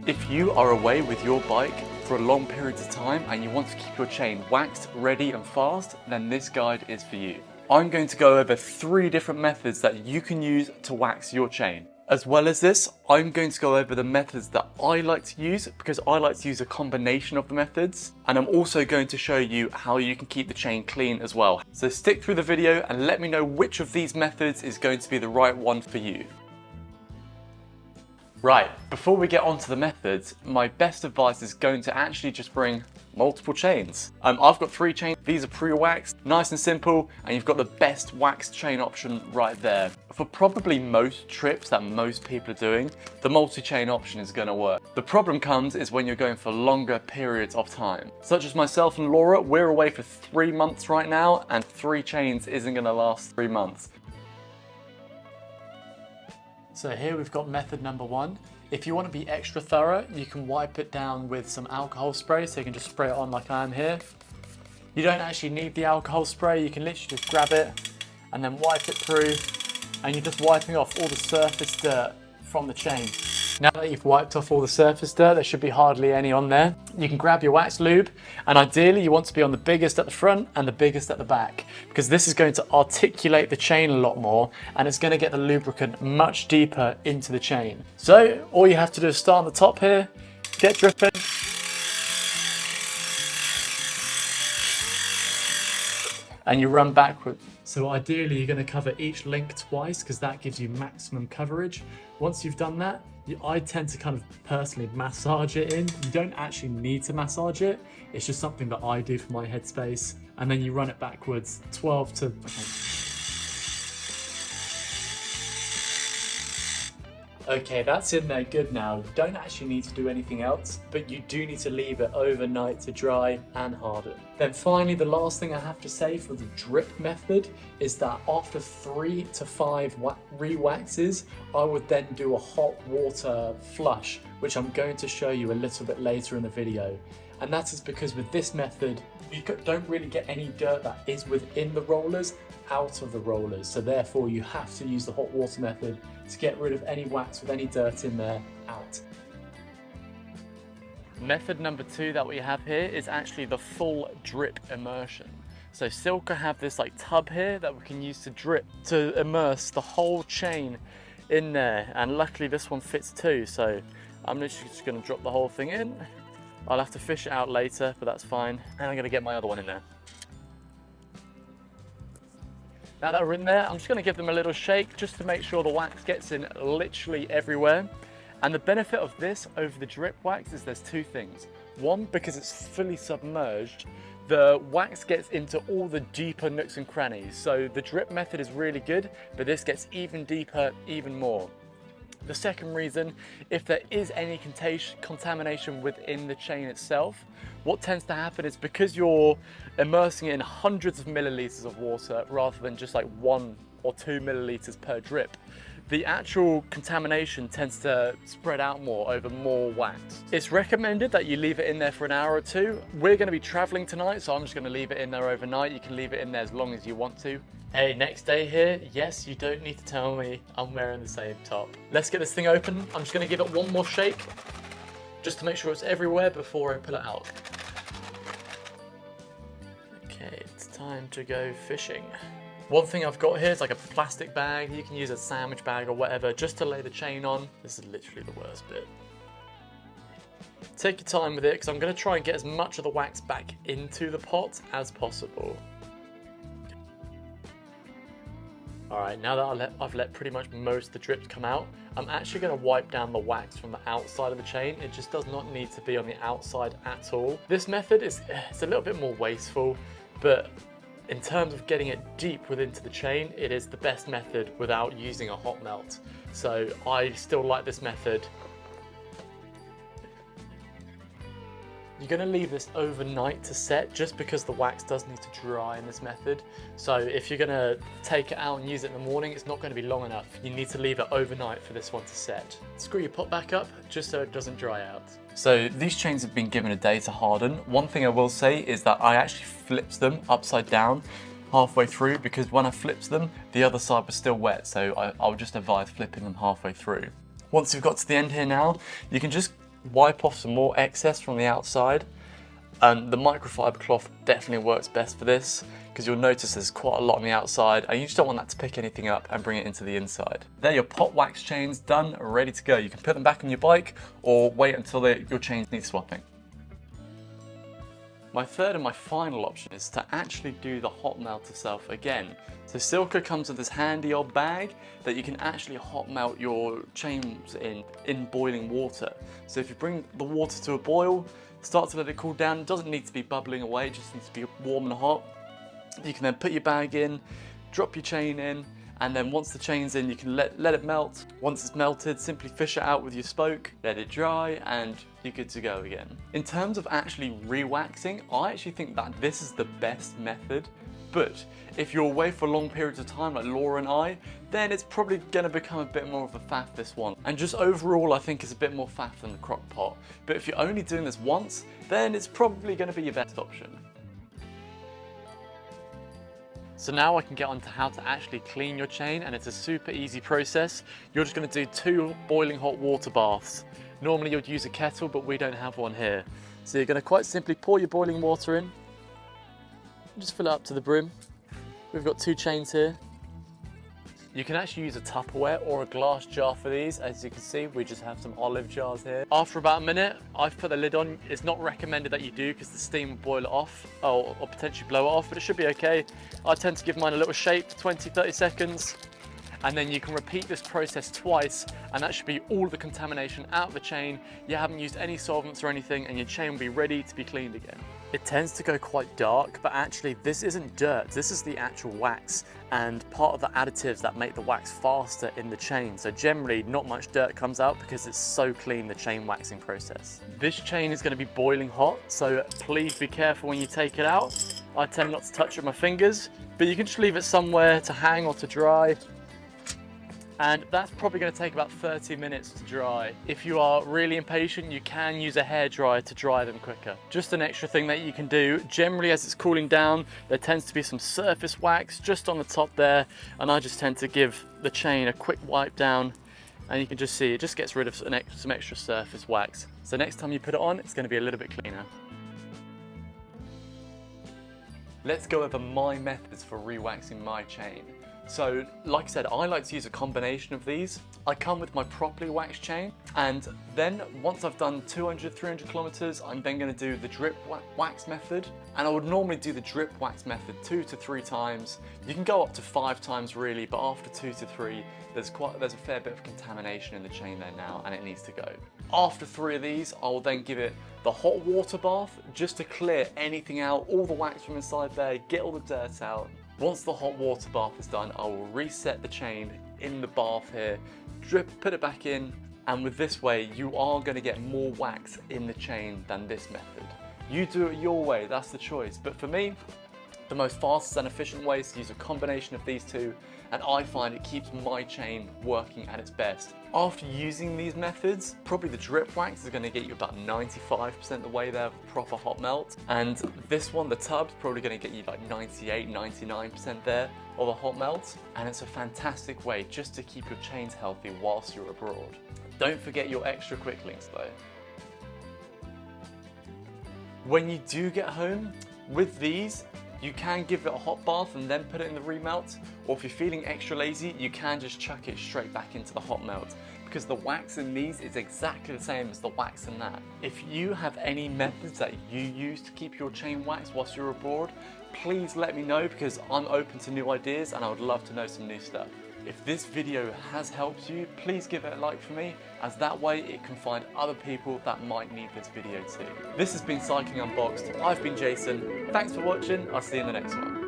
If you are away with your bike for a long period of time and you want to keep your chain waxed, ready and fast, then this guide is for you. I'm going to go over 3 different methods that you can use to wax your chain. As well as this, I'm going to go over the methods that I like to use because I like to use a combination of the methods. And I'm also going to show you how you can keep the chain clean as well. So stick through the video and let me know which of these methods is going to be the right one for you. Right, before we get onto the methods, my best advice is going to actually just bring multiple chains. I've got 3 chains, these are pre-waxed, nice and simple, and you've got the best waxed chain option right there. For probably most trips that most people are doing, the multi-chain option is gonna work. The problem comes is when you're going for longer periods of time. Such as myself and Laura, we're away for 3 months right now, and 3 chains isn't gonna last 3 months. So here we've got method number 1. If you want to be extra thorough, you can wipe it down with some alcohol spray, so you can just spray it on like I am here. You don't actually need the alcohol spray, you can literally just grab it and then wipe it through, and you're just wiping off all the surface dirt from the chain. Now that you've wiped off all the surface dirt, there should be hardly any on there. You can grab your wax lube, and ideally you want to be on the biggest at the front and the biggest at the back, because this is going to articulate the chain a lot more, and it's going to get the lubricant much deeper into the chain. So all you have to do is start on the top here, get dripping, and you run backwards. So ideally you're going to cover each link twice because that gives you maximum coverage. Once you've done that, I tend to kind of personally massage it in. You don't actually need to massage it. It's just something that I do for my headspace. And then you run it backwards 12 to... Okay, that's in there good now. You don't actually need to do anything else, but you do need to leave it overnight to dry and harden. Then finally, the last thing I have to say for the drip method is that after 3 to 5 re-waxes, I would then do a hot water flush, which I'm going to show you a little bit later in the video. And that is because with this method, you don't really get any dirt that is within the rollers out of the rollers. So therefore you have to use the hot water method to get rid of any wax with any dirt in there out. Method number 2 that we have here is actually the full drip immersion. So Silka have this like tub here that we can use to drip, to immerse the whole chain in there. And luckily this one fits too. So I'm literally just gonna drop the whole thing in. I'll have to fish it out later, but that's fine. And I'm gonna get my other one in there. Now that we're in there, I'm just gonna give them a little shake just to make sure the wax gets in literally everywhere. And the benefit of this over the drip wax is there's 2 things. One, because it's fully submerged, the wax gets into all the deeper nooks and crannies. So the drip method is really good, but this gets even deeper, even more. The second reason, if there is any contamination within the chain itself, what tends to happen is because you're immersing it in hundreds of milliliters of water rather than just like 1 or 2 milliliters per drip, the actual contamination tends to spread out more over more wax. It's recommended that you leave it in there for an hour or 2. We're going to be traveling tonight, so I'm just going to leave it in there overnight. You can leave it in there as long as you want to. Hey, next day here, yes, you don't need to tell me I'm wearing the same top. Let's get this thing open. I'm just going to give it one more shake, just to make sure it's everywhere before I pull it out. Okay, it's time to go fishing. One thing I've got here is like a plastic bag. You can use a sandwich bag or whatever just to lay the chain on. This is literally the worst bit. Take your time with it because I'm going to try and get as much of the wax back into the pot as possible. Alright, now that I've let pretty much most of the drips come out, I'm actually going to wipe down the wax from the outside of the chain. It just does not need to be on the outside at all. This method is a little bit more wasteful, but in terms of getting it deep within the chain, it is the best method without using a hot melt. So I still like this method. You're going to leave this overnight to set just because the wax does need to dry in this method. So if you're going to take it out and use it in the morning, it's not going to be long enough. You need to leave it overnight for this one to set. Screw your pot back up just so it doesn't dry out. So these chains have been given a day to harden. One thing I will say is that I actually flipped them upside down halfway through because when I flipped them, the other side was still wet. So I would just advise flipping them halfway through. Once you've got to the end here now, you can just wipe off some more excess from the outside. The microfiber cloth definitely works best for this because you'll notice there's quite a lot on the outside and you just don't want that to pick anything up and bring it into the inside. There, your pot wax chains done, ready to go. You can put them back on your bike or wait until your chains need swapping. My third and my final option is to actually do the hot melt itself again. So Silca comes with this handy old bag that you can actually hot melt your chains in boiling water. So if you bring the water to a boil, start to let it cool down, it doesn't need to be bubbling away, it just needs to be warm and hot. You can then put your bag in, drop your chain in, and then once the chain's in, you can let it melt. Once it's melted, simply fish it out with your spoke, let it dry, and you're good to go again. In terms of actually re-waxing, I actually think that this is the best method. But if you're away for long periods of time, like Laura and I, then it's probably going to become a bit more of a faff, this one. And just overall, I think it's a bit more faff than the crock pot. But if you're only doing this once, then it's probably going to be your best option. So now I can get on to how to actually clean your chain, and it's a super easy process. You're just going to do 2 boiling hot water baths. Normally you'd use a kettle, but we don't have one here. So you're going to quite simply pour your boiling water in. Just fill it up to the brim. We've got 2 chains here. You can actually use a Tupperware or a glass jar for these. As you can see, we just have some olive jars here. After about a minute, I've put the lid on. It's not recommended that you do because the steam will boil it off or potentially blow it off, but it should be okay. I tend to give mine a little shake, 20-30 seconds. And then you can repeat this process twice, and that should be all the contamination out of the chain. You haven't used any solvents or anything, and your chain will be ready to be cleaned again. It tends to go quite dark, but actually this isn't dirt, this is the actual wax and part of the additives that make the wax faster in the chain. So generally not much dirt comes out because it's so clean, the chain waxing process. This chain is going to be boiling hot, so please be careful when you take it out. I tend not to touch it with my fingers, but you can just leave it somewhere to hang or to dry. And that's probably going to take about 30 minutes to dry. If you are really impatient, you can use a hairdryer to dry them quicker. Just an extra thing that you can do, generally as it's cooling down, there tends to be some surface wax just on the top there, and I just tend to give the chain a quick wipe down, and you can just see it just gets rid of some extra surface wax. So next time you put it on, it's going to be a little bit cleaner. Let's go over my methods for re-waxing my chain. So, like I said, I like to use a combination of these. I come with my properly waxed chain, and then once I've done 200-300 kilometers, I'm then going to do the drip wax method. And I would normally do the drip wax method 2 to 3 times. You can go up to 5 times really, but after 2 to 3, there's a fair bit of contamination in the chain there now, and it needs to go. After 3 of these, I will then give it the hot water bath just to clear anything out, all the wax from inside there, get all the dirt out. Once the hot water bath is done, I will reset the chain in the bath here, put it back in, and with this way, you are going to get more wax in the chain than this method. You do it your way, that's the choice. But for me, the most fastest and efficient way is to use a combination of these two, and I find it keeps my chain working at its best. After using these methods, probably the drip wax is going to get you about 95% the way there with proper hot melt, and this one, the tub's probably going to get you like 98-99% there of a hot melt, and it's a fantastic way just to keep your chains healthy whilst you're abroad. Don't forget your extra quick links though. When you do get home, with these, you can give it a hot bath and then put it in the remelt, or if you're feeling extra lazy, you can just chuck it straight back into the hot melt, because the wax in these is exactly the same as the wax in that. If you have any methods that you use to keep your chain waxed whilst you're abroad, please let me know, because I'm open to new ideas and I would love to know some new stuff. If this video has helped you, please give it a like for me, as that way it can find other people that might need this video too. This has been Cycling Unboxed. I've been Jason. Thanks for watching. I'll see you in the next one.